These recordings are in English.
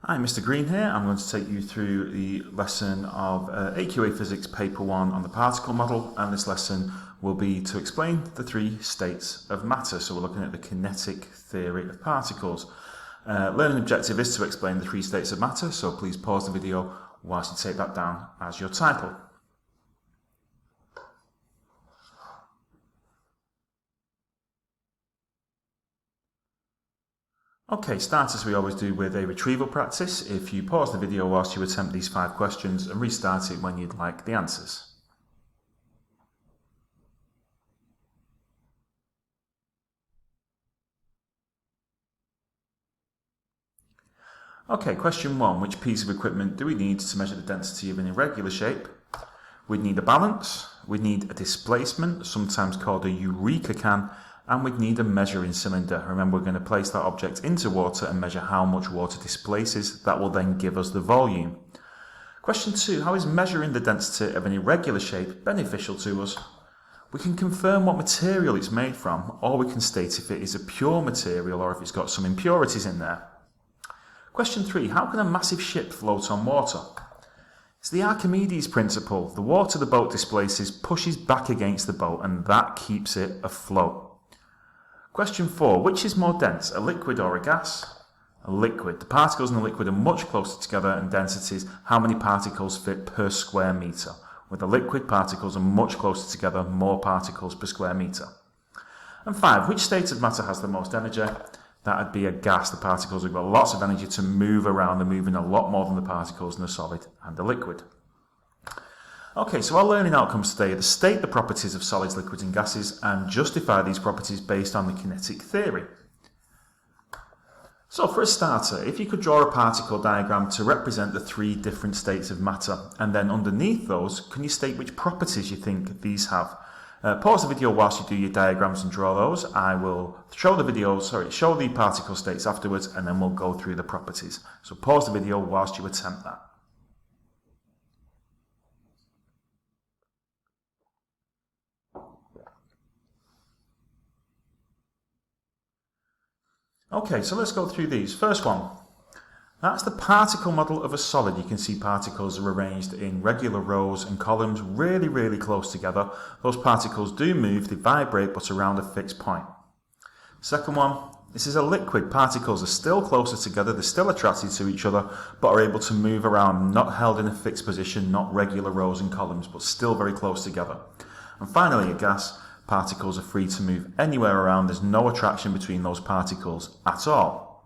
Hi, Mr. Green here. I'm going to take you through the lesson of AQA Physics Paper 1 on the particle model, and this lesson will be to explain the three states of matter. So we're looking at the kinetic theory of particles. Learning objective is to explain the three states of matter, so please pause the video whilst you take that down as your title. Okay, start as we always do with a retrieval practice. If you pause the video whilst you attempt these 5 questions and restart it when you'd like the answers. Okay, question 1. Which piece of equipment do we need to measure the density of an irregular shape? We'd need a balance, we'd need a displacement, sometimes called a eureka can, and we'd need a measuring cylinder. Remember, we're going to place that object into water and measure how much water displaces. That will then give us the volume. Question 2. How is measuring the density of an irregular shape beneficial to us? We can confirm what material it's made from, or we can state if it is a pure material or if it's got some impurities in there. Question 3. How can a massive ship float on water? It's the Archimedes principle. The water the boat displaces pushes back against the boat, and that keeps it afloat. Question 4. Which is more dense, a liquid or a gas? A liquid. The particles in the liquid are much closer together in densities. How many particles fit per square metre? With the liquid, particles are much closer together, more particles per square metre. And 5. Which state of matter has the most energy? That would be a gas. The particles have got lots of energy to move around. They're moving a lot more than the particles in a solid and a liquid. Okay, so our learning outcomes today are to state the properties of solids, liquids and gases and justify these properties based on the kinetic theory. So for a starter, if you could draw a particle diagram to represent the 3 different states of matter, and then underneath those, can you state which properties you think these have? Pause the video whilst you do your diagrams and draw those. I will show the particle states afterwards, and then we'll go through the properties. So pause the video whilst you attempt that. Okay, so let's go through these. First one, that's the particle model of a solid. You can see particles are arranged in regular rows and columns really close together. Those particles do move, they vibrate, but around a fixed point. Second one, this is a liquid. Particles are still closer together, they're still attracted to each other, but are able to move around, not held in a fixed position, not regular rows and columns, but still very close together. And finally, a gas. Particles are free to move anywhere around. There's no attraction between those particles at all.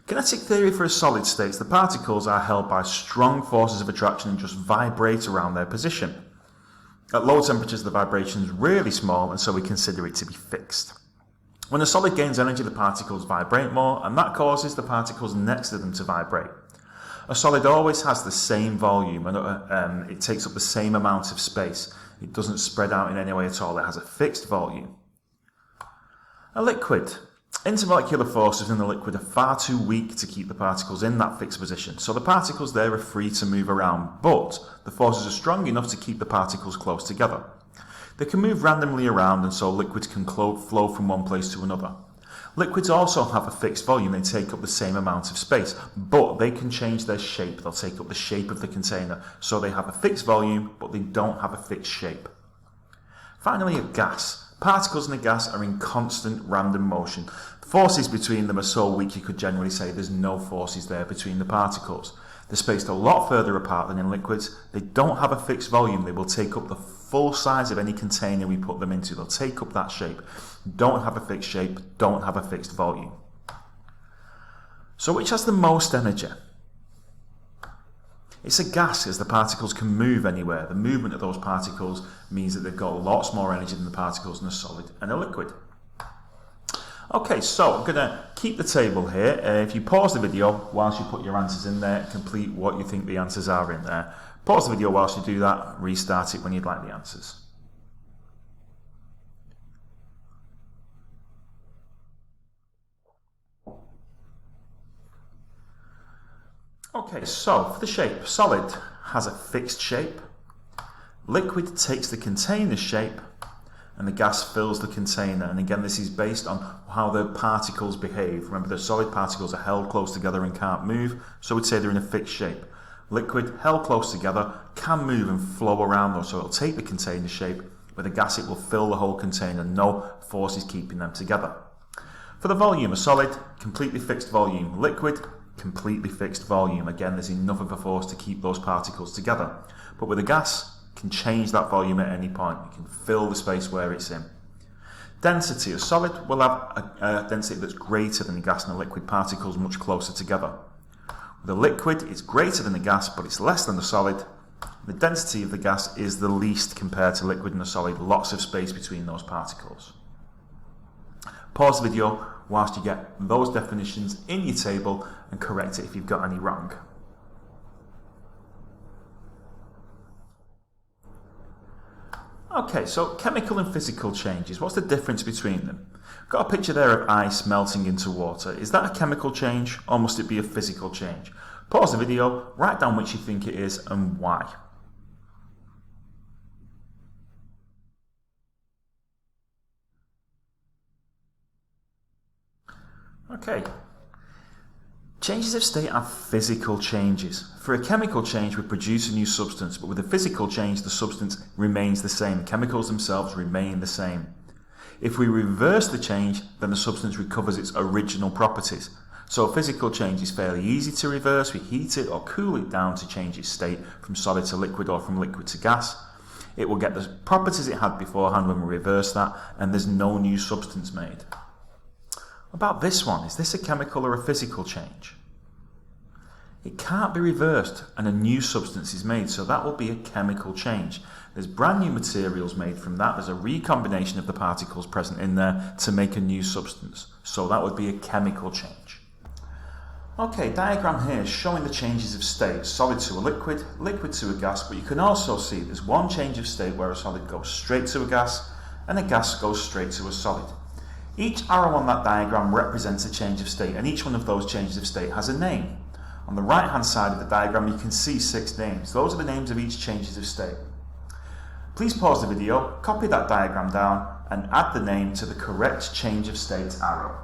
Kinetic theory for a solid states the particles are held by strong forces of attraction and just vibrate around their position. At low temperatures, the vibration is really small, and so we consider it to be fixed. When a solid gains energy, the particles vibrate more, and that causes the particles next to them to vibrate. A solid always has the same volume, and it takes up the same amount of space. It doesn't spread out in any way at all. It has a fixed volume. A liquid. Intermolecular forces in the liquid are far too weak to keep the particles in that fixed position, so the particles there are free to move around, but the forces are strong enough to keep the particles close together. They can move randomly around, and so liquids can flow from one place to another. Liquids also have a fixed volume. They take up the same amount of space, but they can change their shape. They'll take up the shape of the container. So they have a fixed volume, but they don't have a fixed shape. Finally, a gas. Particles in a gas are in constant random motion. The forces between them are so weak you could generally say there's no forces there between the particles. They're spaced a lot further apart than in liquids. They don't have a fixed volume. They will take up the full size of any container we put them into. They'll take up that shape. Don't have a fixed shape, don't have a fixed volume. So which has the most energy? It's a gas, as the particles can move anywhere. The movement of those particles means that they've got lots more energy than the particles in a solid and a liquid. Okay, so I'm going to keep the table here. If you pause the video whilst you put your answers in there, complete what you think the answers are in there. Pause the video whilst you do that, restart it when you'd like the answers. Okay, so for the shape, solid has a fixed shape, liquid takes the container's shape, and the gas fills the container. And again, this is based on how the particles behave. Remember, the solid particles are held close together and can't move, so we'd say they're in a fixed shape. Liquid, held close together, can move and flow around though, so it'll take the container shape. With a gas, it will fill the whole container. No force is keeping them together. For the volume, a solid, completely fixed volume. Liquid, completely fixed volume. Again, there's enough of a force to keep those particles together. But with a gas, you can change that volume at any point. You can fill the space where it's in. Density, a solid will have a density that's greater than the gas and the liquid particles much closer together. The liquid is greater than the gas, but it's less than the solid. The density of the gas is the least compared to liquid and the solid, lots of space between those particles. Pause the video whilst you get those definitions in your table and correct it if you've got any wrong. Okay, so chemical and physical changes, what's the difference between them? Got a picture there of ice melting into water. Is that a chemical change or must it be a physical change? Pause the video, write down which you think it is and why. Okay. Changes of state are physical changes. For a chemical change, we produce a new substance, but with a physical change, the substance remains the same. The chemicals themselves remain the same. If we reverse the change, then the substance recovers its original properties. So a physical change is fairly easy to reverse. We heat it or cool it down to change its state from solid to liquid or from liquid to gas. It will get the properties it had beforehand when we reverse that, and there's no new substance made. About this one, is this a chemical or a physical change? It can't be reversed and a new substance is made, so that will be a chemical change. There's brand new materials made from that. There's a recombination of the particles present in there to make a new substance. So that would be a chemical change. Okay, diagram here is showing the changes of state. Solid to a liquid, liquid to a gas, but you can also see there's one change of state where a solid goes straight to a gas and a gas goes straight to a solid. Each arrow on that diagram represents a change of state, and each one of those changes of state has a name. On the right hand side of the diagram you can see 6 names. Those are the names of each changes of state. Please pause the video, copy that diagram down and add the name to the correct change of state arrow.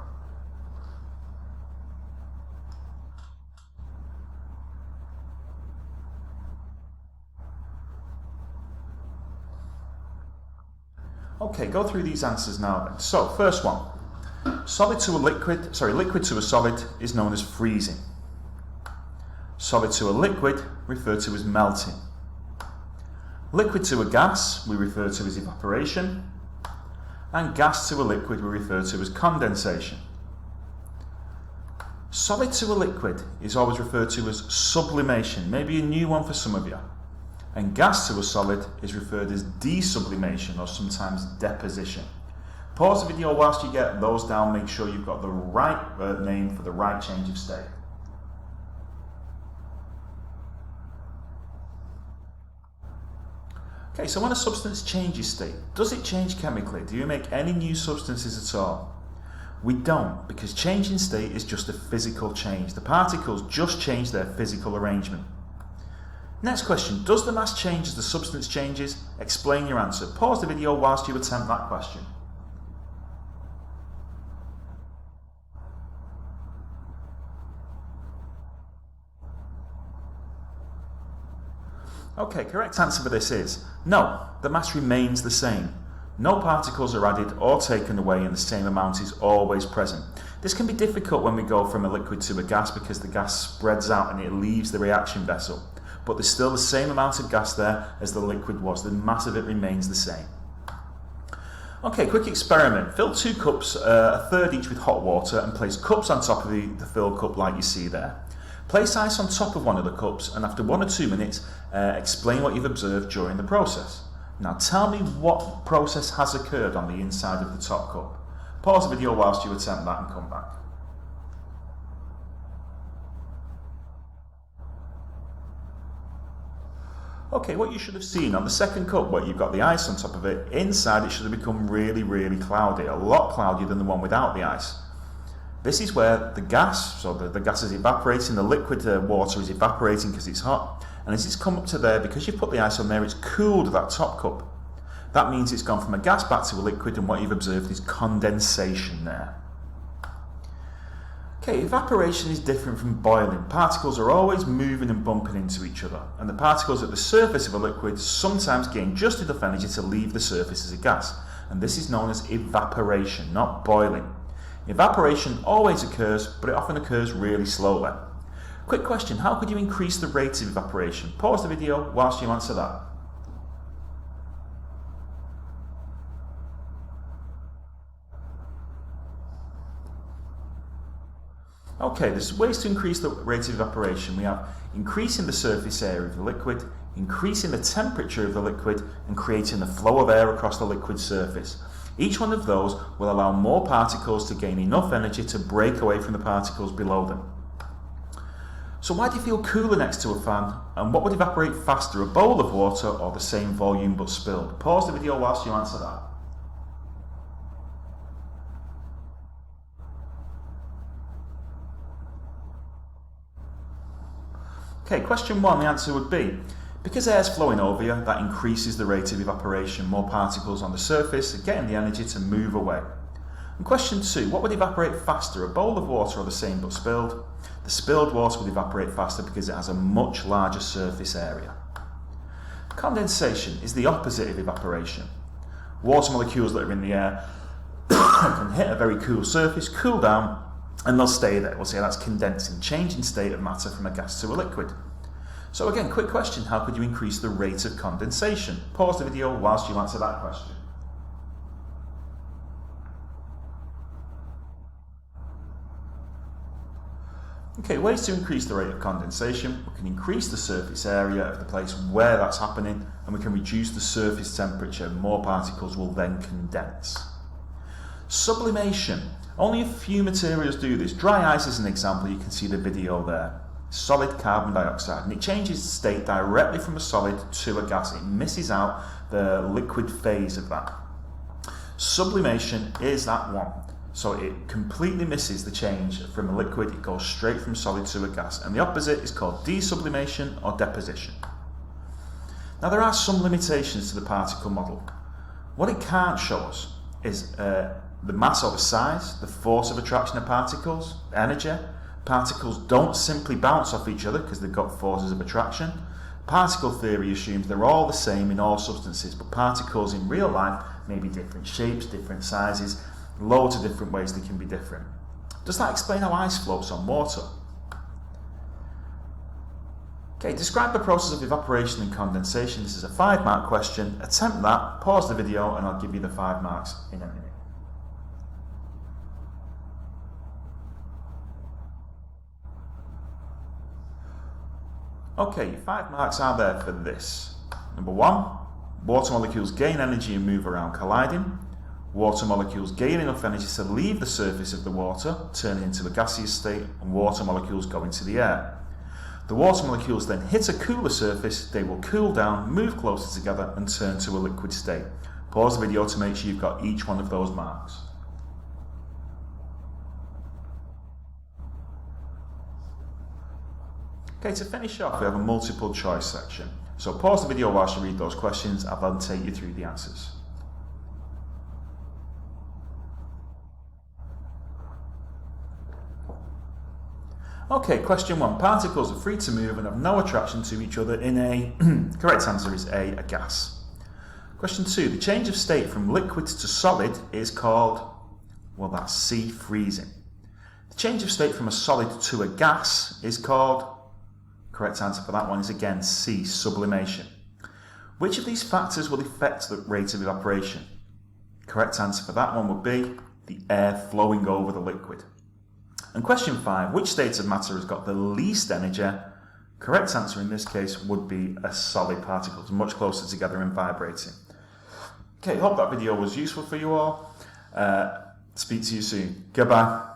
Okay, go through these answers now then. So, first one. Liquid to a solid is known as freezing. Solid to a liquid, referred to as melting. Liquid to a gas, we refer to as evaporation. And gas to a liquid, we refer to as condensation. Solid to a liquid is always referred to as sublimation, maybe a new one for some of you. And gas to a solid is referred as desublimation or sometimes deposition. Pause the video whilst you get those down, make sure you've got the right name for the right change of state. Okay, so when a substance changes state, does it change chemically? Do you make any new substances at all? We don't, because changing state is just a physical change. The particles just change their physical arrangement. Next question, does the mass change as the substance changes? Explain your answer. Pause the video whilst you attempt that question. Okay, correct answer for this is no, the mass remains the same. No particles are added or taken away and the same amount is always present. This can be difficult when we go from a liquid to a gas because the gas spreads out and it leaves the reaction vessel. But there's still the same amount of gas there as the liquid was. The mass of it remains the same. Okay, quick experiment. Fill 2 cups, a third each with hot water and place cups on top of the filled cup like you see there. Place ice on top of one of the cups and after 1 or 2 minutes, explain what you've observed during the process. Now tell me what process has occurred on the inside of the top cup. Pause the video whilst you attempt that and come back. Okay, what you should have seen on the second cup where you've got the ice on top of it, inside it should have become really, really cloudy, a lot cloudier than the one without the ice. This is where the gas, so the gas is evaporating, the liquid water is evaporating because it's hot, and as it's come up to there, because you've put the ice on there, it's cooled that top cup. That means it's gone from a gas back to a liquid, and what you've observed is condensation there. Okay, evaporation is different from boiling. Particles are always moving and bumping into each other, and the particles at the surface of a liquid sometimes gain just enough energy to leave the surface as a gas, and this is known as evaporation, not boiling. Evaporation always occurs, but it often occurs really slowly. Quick question, how could you increase the rate of evaporation? Pause the video whilst you answer that. Okay, there's ways to increase the rate of evaporation. We have increasing the surface area of the liquid, increasing the temperature of the liquid, and creating the flow of air across the liquid surface. Each one of those will allow more particles to gain enough energy to break away from the particles below them. So why do you feel cooler next to a fan? And what would evaporate faster, a bowl of water or the same volume but spilled? Pause the video whilst you answer that. Okay, question 1, the answer would be, because air is flowing over you, that increases the rate of evaporation. More particles on the surface are getting the energy to move away. And question 2, what would evaporate faster, a bowl of water or the same but spilled? The spilled water would evaporate faster because it has a much larger surface area. Condensation is the opposite of evaporation. Water molecules that are in the air can hit a very cool surface, cool down, and they'll stay there. We'll say that's condensing, changing state of matter from a gas to a liquid. So again, quick question, how could you increase the rate of condensation? Pause the video whilst you answer that question. Okay, ways to increase the rate of condensation. We can increase the surface area of the place where that's happening, and we can reduce the surface temperature. More particles will then condense. Sublimation. Only a few materials do this. Dry ice is an example, you can see the video there. Solid carbon dioxide, and it changes state directly from a solid to a gas. It misses out the liquid phase of that. Sublimation is that one. So it completely misses the change from a liquid, it goes straight from solid to a gas. And the opposite is called desublimation or deposition. Now there are some limitations to the particle model. What it can't show us is the mass over size, the force of attraction of particles, energy. Particles don't simply bounce off each other because they've got forces of attraction. Particle theory assumes they're all the same in all substances, but particles in real life may be different shapes, different sizes, loads of different ways they can be different. Does that explain how ice floats on water? Okay, describe the process of evaporation and condensation. This is a 5-mark question. Attempt that, pause the video, and I'll give you the 5 marks in a minute. Okay, your 5 marks are there for this. Number 1, water molecules gain energy and move around colliding. Water molecules gain enough energy to leave the surface of the water, turning into a gaseous state, and water molecules go into the air. The water molecules then hit a cooler surface, they will cool down, move closer together, and turn to a liquid state. Pause the video to make sure you've got each one of those marks. Okay, to finish off, we have a multiple choice section. So pause the video whilst you read those questions, I'll then take you through the answers. Okay, question 1. Particles are free to move and have no attraction to each other in a... Correct answer is a gas. Question 2. The change of state from liquid to solid is called... Well, that's C, freezing. The change of state from a solid to a gas is called... Correct answer for that one is again C, sublimation. Which of these factors will affect the rate of evaporation? Correct answer for that one would be the air flowing over the liquid. And question 5, which state of matter has got the least energy? Correct answer in this case would be a solid particle, much closer together and vibrating. Okay, hope that video was useful for you all. Speak to you soon. Goodbye.